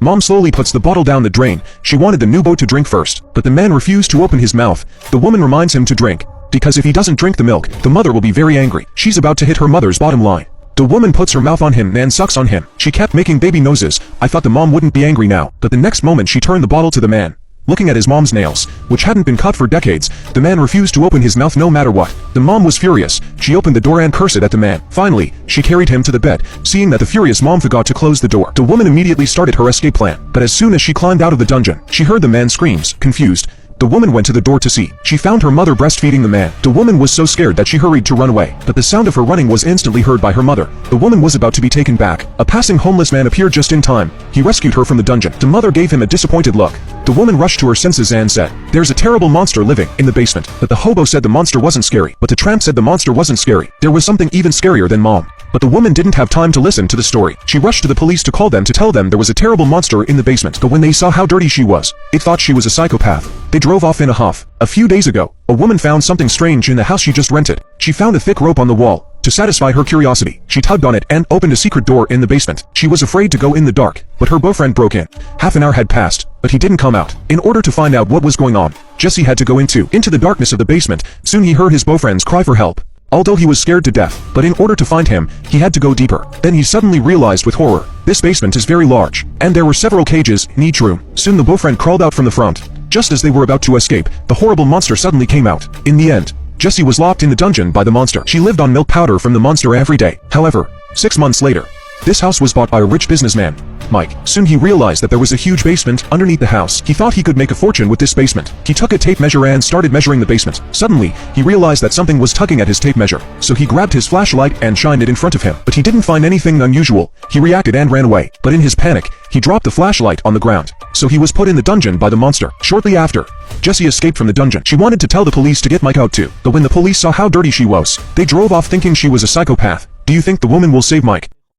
Mom slowly puts the bottle down the drain. She wanted the new boy to drink first, but the man refused to open his mouth. The woman reminds him to drink, because if he doesn't drink the milk, the mother will be very angry. She's about to hit her mother's bottom line. The woman puts her mouth on him and sucks on him. She kept making baby noises. I thought the mom wouldn't be angry now, but the next moment she turned the bottle to the man. Looking at his mom's nails, which hadn't been cut for decades, the man refused to open his mouth no matter what. The mom was furious. She opened the door and cursed at the man. Finally, she carried him to the bed. Seeing that the furious mom forgot to close the door, the woman immediately started her escape plan. But as soon as she climbed out of the dungeon, she heard the man's screams. Confused, the woman went to the door to see. She found her mother breastfeeding the man. The woman was so scared that she hurried to run away, but the sound of her running was instantly heard by her mother. The woman was about to be taken back. A passing homeless man appeared just in time. He rescued her from the dungeon. The mother gave him a disappointed look. The woman rushed to her senses and said, "There's a terrible monster living in the basement." But the hobo said the monster wasn't scary. But the tramp said the monster wasn't scary. There was something even scarier than Mom. But the woman didn't have time to listen to the story. She rushed to the police to call them to tell them there was a terrible monster in the basement. But when they saw how dirty she was, it thought she was a psychopath. They drove off in a huff. A few days ago, a woman found something strange in the house she just rented. She found a thick rope on the wall. To satisfy her curiosity, she tugged on it and opened a secret door in the basement. She was afraid to go in the dark, but her boyfriend broke in. Half an hour had passed, but he didn't come out. In order to find out what was going on, Jesse had to go into the darkness of the basement. Soon he heard his boyfriend's cry for help. Although he was scared to death, but in order to find him, he had to go deeper. Then he suddenly realized with horror, this basement is very large, and there were several cages in each room. Soon the boyfriend crawled out from the front. Just as they were about to escape, the horrible monster suddenly came out. In the end, Jessie was locked in the dungeon by the monster. She lived on milk powder from the monster every day. However, 6 months later, this house was bought by a rich businessman, Mike. Soon he realized that there was a huge basement underneath the house. He thought he could make a fortune with this basement. He took a tape measure and started measuring the basement. Suddenly, he realized that something was tugging at his tape measure. So he grabbed his flashlight and shined it in front of him. But he didn't find anything unusual. He reacted and ran away. But in his panic, he dropped the flashlight on the ground. So he was put in the dungeon by the monster. Shortly after, Jessie escaped from the dungeon. She wanted to tell the police to get Mike out too. But when the police saw how dirty she was, they drove off thinking she was a psychopath. Do you think the woman will save Mike?